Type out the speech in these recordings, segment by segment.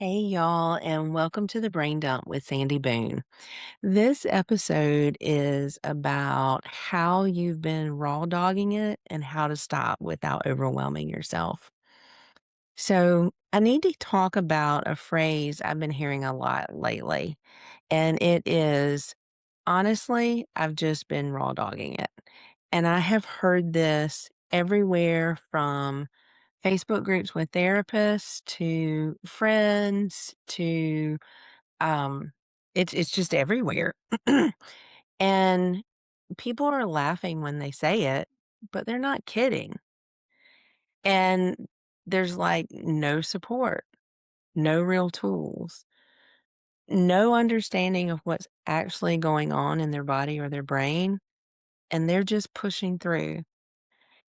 Hey, y'all, and welcome to the Brain Dump with Sandy Boone. This episode is about how you've been raw dogging it and how to stop without overwhelming yourself. So, I need to talk about a phrase I've been hearing a lot lately, and it is honestly, I've just been raw dogging it. And I have heard this everywhere from Facebook groups with therapists to friends to um it's just everywhere. And people are laughing when they say it, but they're not kidding. And there's like no support, no real tools, no understanding of what's actually going on in their body or their brain, and they're just pushing through.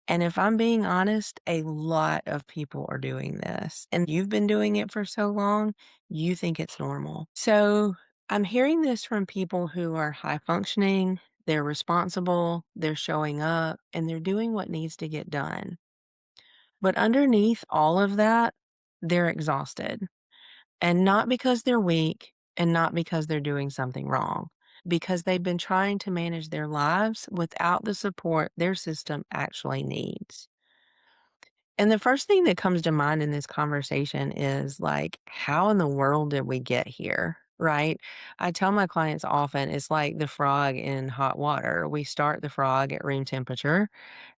And if I'm being honest, a lot of people are doing this. And you've been doing it for so long, you think it's normal. So I'm hearing this from people who are high functioning, they're responsible, they're showing up, and they're doing what needs to get done. But underneath all of that, they're exhausted. And not because they're weak and not because they're doing something wrong, because they've been trying to manage their lives without the support their system actually needs. And the first thing that comes to mind in this conversation is like, how in the world did we get here? Right? I tell my clients often it's like the frog in hot water. We start the frog at room temperature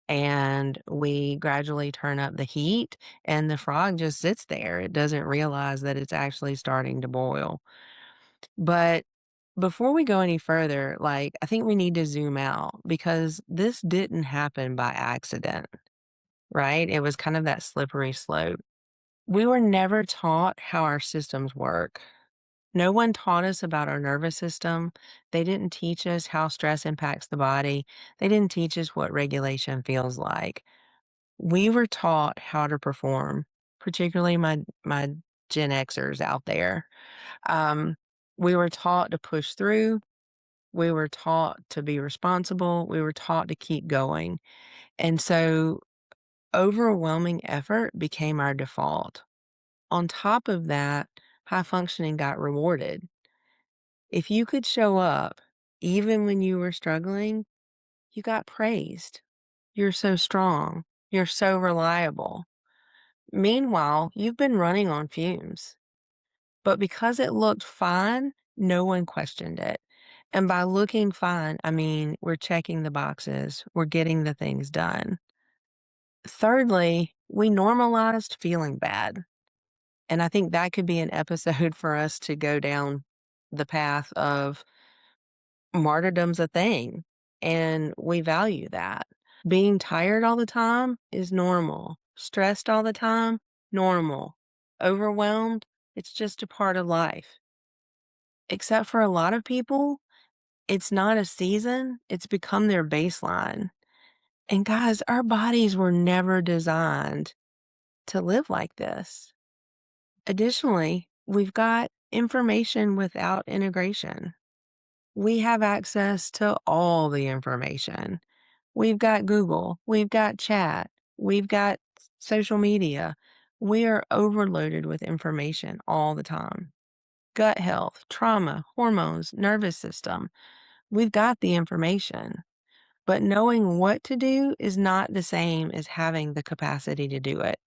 and we gradually turn up the heat, and the frog just sits there. It doesn't realize that it's actually starting to boil. But before we go any further, like, I think we need to zoom out because this didn't happen by accident. Right? It was kind of that slippery slope. We were never taught how our systems work. No one taught us about our nervous system. They didn't teach us how stress impacts the body. They didn't teach us what regulation feels like. We were taught how to perform, particularly my Gen Xers out there. Um, we were taught to push through. We were taught to be responsible. We were taught to keep going. And so overwhelming effort became our default. On top of that, high functioning got rewarded. If you could show up, even when you were struggling, you got praised. You're so strong. You're so reliable. Meanwhile, you've been running on fumes. But because it looked fine, no one questioned it. And by looking fine, I mean we're checking the boxes, we're getting the things done. Thirdly, we normalized feeling bad. And I think that could be an episode for us to go down the path of martyrdom's a thing, and we value that. Being tired all the time is normal. Stressed all the time, normal. Overwhelmed, it's just a part of life. Except for a lot of people, it's not a season, it's become their baseline. And guys, our bodies were never designed to live like this. Additionally, we've got information without integration. We have access to all the information. We've got Google, we've got chat, we've got social media. We are overloaded with information all the time. Gut health, trauma, hormones, nervous system. We've got the information. But knowing what to do is not the same as having the capacity to do it.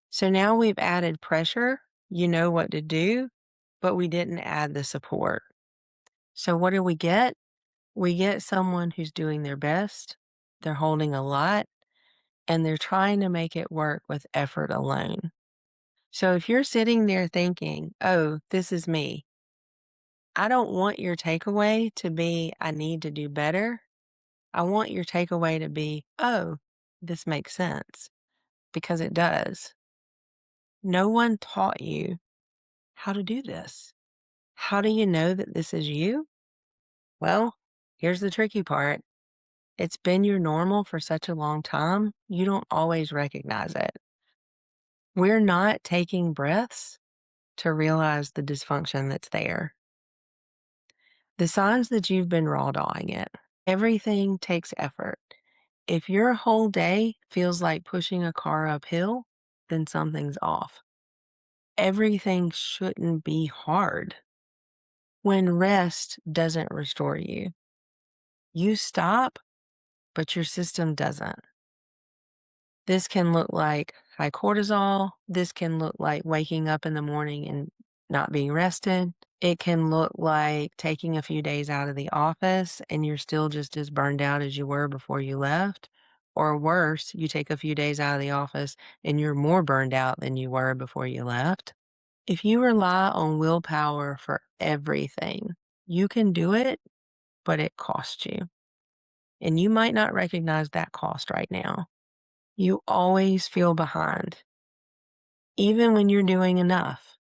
So now we've added pressure. You know what to do, but we didn't add the support. So what do we get? We get someone who's doing their best. They're holding a lot and they're trying to make it work with effort alone. So if you're sitting there thinking, oh, this is me, I don't want your takeaway to be, I need to do better. I want your takeaway to be, oh, this makes sense because it does. No one taught you how to do this. How do you know that this is you? Well, here's the tricky part. It's been your normal for such a long time, you don't always recognize it. We're not taking breaths to realize the dysfunction that's there. The signs that you've been raw dawing it. Everything takes effort. If your whole day feels like pushing a car uphill, then something's off. everything shouldn't be hard. When rest doesn't restore you, you stop, but your system doesn't. This can look like high cortisol. This can look like waking up in the morning and not being rested. It can look like taking a few days out of the office and you're still just as burned out as you were before you left. Or worse, you take a few days out of the office and you're more burned out than you were before you left. If you rely on willpower for everything, you can do it, but it costs you. And you might not recognize that cost right now. You always feel behind, even when you're doing enough.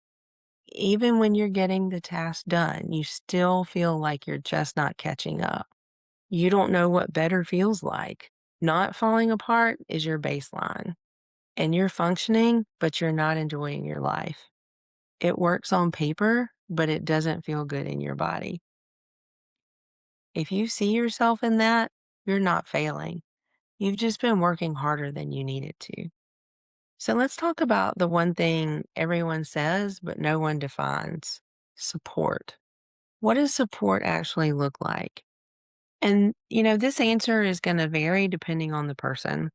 Even when you're getting the task done, you still feel like you're just not catching up. You don't know what better feels like. Not falling apart is your baseline, and you're functioning, but you're not enjoying your life. It works on paper, but it doesn't feel good in your body. If you see yourself in that, you're not failing. You've just been working harder than you needed to. So let's talk about the one thing everyone says, but no one defines: support. What does support actually look like? And, this answer is going to vary depending on the person.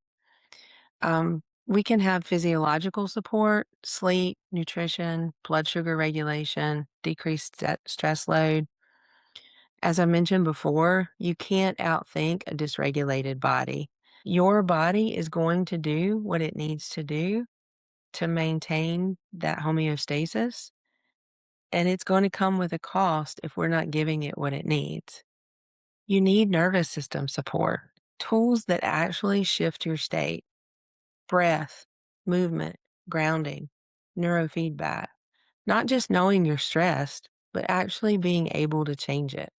We can have physiological support, sleep, nutrition, blood sugar regulation, decreased stress load. As I mentioned before, you can't outthink a dysregulated body. Your body is going to do what it needs to do to maintain that homeostasis, and it's going to come with a cost if we're not giving it what it needs. You need nervous system support, tools that actually shift your state: breath, movement, grounding, neurofeedback, not just knowing you're stressed, but actually being able to change it.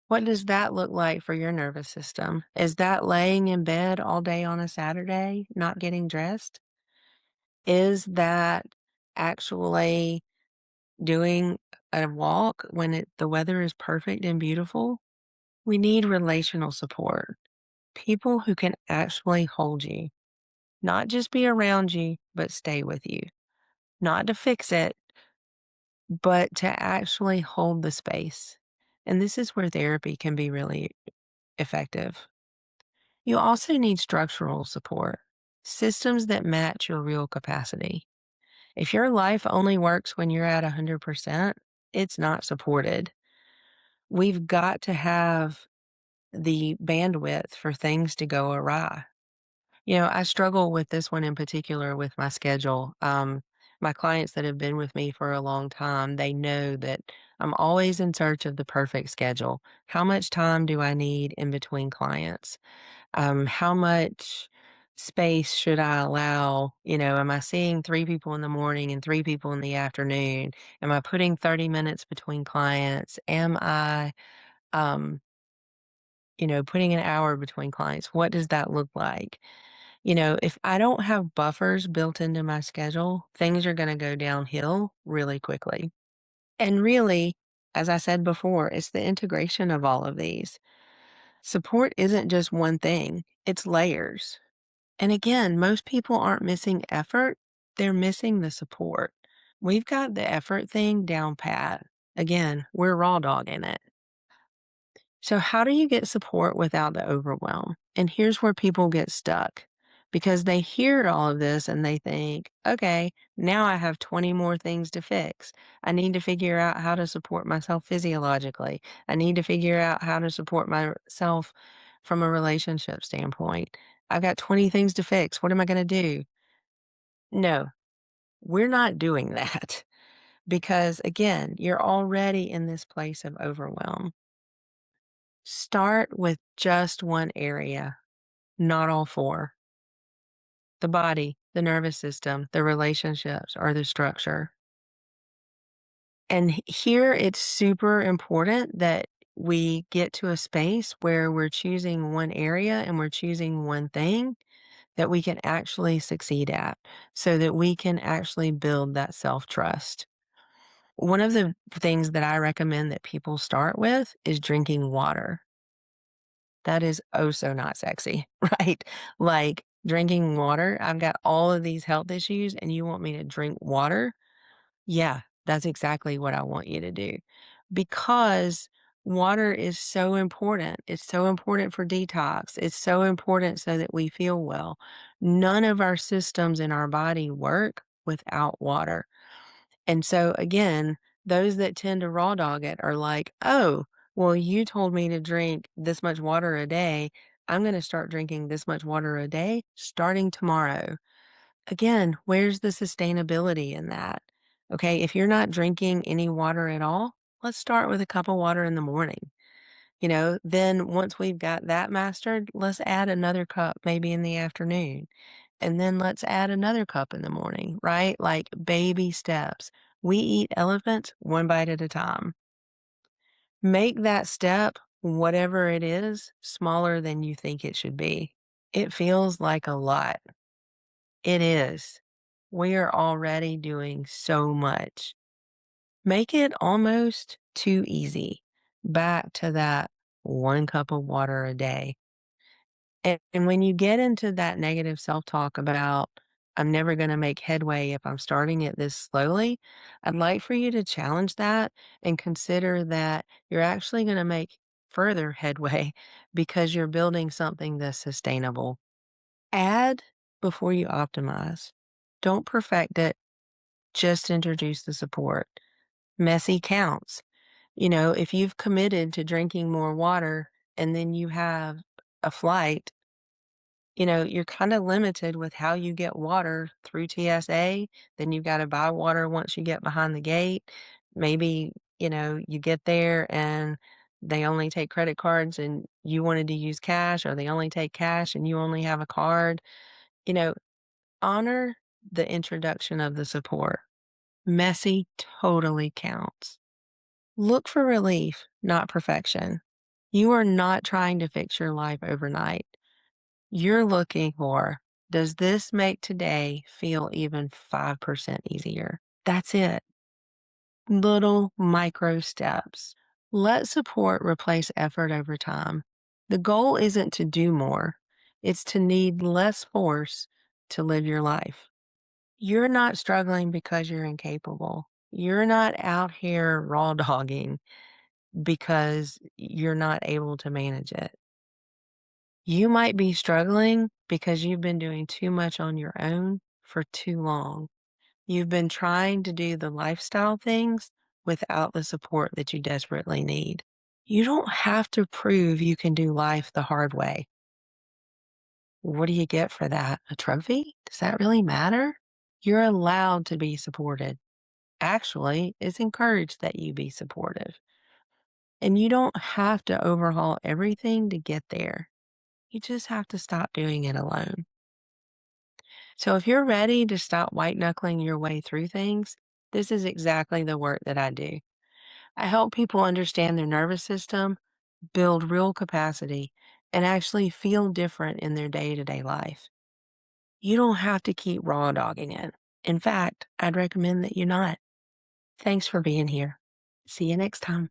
What does that look like for your nervous system? Is that laying in bed all day on a Saturday, not getting dressed? Is that actually doing a walk when the weather is perfect and beautiful? We need relational support. People who can actually hold you, not just be around you, but stay with you. Not to fix it, but to actually hold the space. And this is where therapy can be really effective. You also need structural support, systems that match your real capacity. If your life only works when you're at 100%, it's not supported. We've got to have the bandwidth for things to go awry. I struggle with this one in particular with my schedule. My clients that have been with me for a long time, they know that I'm always in search of the perfect schedule. How much time do I need in between clients? How much space should I allow? Am I seeing 3 people in the morning and 3 people in the afternoon? Am I putting 30 minutes between clients? Am I, um, putting an hour between clients? What does that look like? If I don't have buffers built into my schedule, things are going to go downhill really quickly. And really, as I said before, it's the integration of all of these. Support isn't just one thing, it's layers. And again, most people aren't missing effort, they're missing the support. We've got the effort thing down pat. Again, we're raw dogging it. So, how do you get support without the overwhelm? And here's where people get stuck because they hear all of this and they think, okay, now I have 20 more things to fix. I need to figure out how to support myself physiologically. I need to figure out how to support myself from a relationship standpoint. I've got 20 things to fix. What am I going to do? No, we're not doing that because, again, you're already in this place of overwhelm. Start with just one area, not all four: the body, the nervous system, the relationships, or the structure. And here it's super important that we get to a space where we're choosing one area and we're choosing one thing that we can actually succeed at so that we can actually build that self trust. One of the things that I recommend that people start with is drinking water. That is oh so not sexy, right? Like drinking water. I've got all of these health issues and you want me to drink water? Yeah, that's exactly what I want you to do because water is so important. It's so important for detox. It's so important so that we feel well. None of our systems in our body work without water. And so, again, those that tend to raw dog it are like, oh, well, you told me to drink this much water a day. I'm going to start drinking this much water a day starting tomorrow. Again, where's the sustainability in that? Okay, if you're not drinking any water at all, let's start with a cup of water in the morning. Then once we've got that mastered, let's add another cup maybe in the afternoon. And then let's add another cup in the morning, right? Like baby steps. We eat elephants one bite at a time. Make that step, whatever it is, smaller than you think it should be. It feels like a lot. It is. We are already doing so much. Make it almost too easy. Back to that 1 cup of water a day. And when you get into that negative self-talk about, "I'm never gonna make headway if I'm starting it this slowly," I'd like for you to challenge that and consider that you're actually gonna make further headway because you're building something that's sustainable. Add before you optimize. Don't perfect it, just introduce the support. Messy counts. If you've committed to drinking more water and then you have a flight, you're kind of limited with how you get water through TSA. Then you've got to buy water once you get behind the gate. Maybe, you get there and they only take credit cards and you wanted to use cash, or they only take cash and you only have a card. You know, Honor the introduction of the support. Messy totally counts. Look for relief, not perfection. You are not trying to fix your life overnight. You're looking for, does this make today feel even 5% easier? That's it. Little micro steps. Let support replace effort over time. The goal isn't to do more, it's to need less force to live your life. You're not struggling because you're incapable. You're not out here raw dogging because you're not able to manage it. You might be struggling because you've been doing too much on your own for too long. You've been trying to do the lifestyle things without the support that you desperately need. You don't have to prove you can do life the hard way. What do you get for that? A trophy? Does that really matter? You're allowed to be supported. Actually, it's encouraged that you be supportive. And you don't have to overhaul everything to get there. You just have to stop doing it alone. So if you're ready to stop white knuckling your way through things, this is exactly the work that I do. I help people understand their nervous system, build real capacity, and actually feel different in their day to day life. You don't have to keep raw dogging it. In fact, I'd recommend that you not. Thanks for being here. See you next time.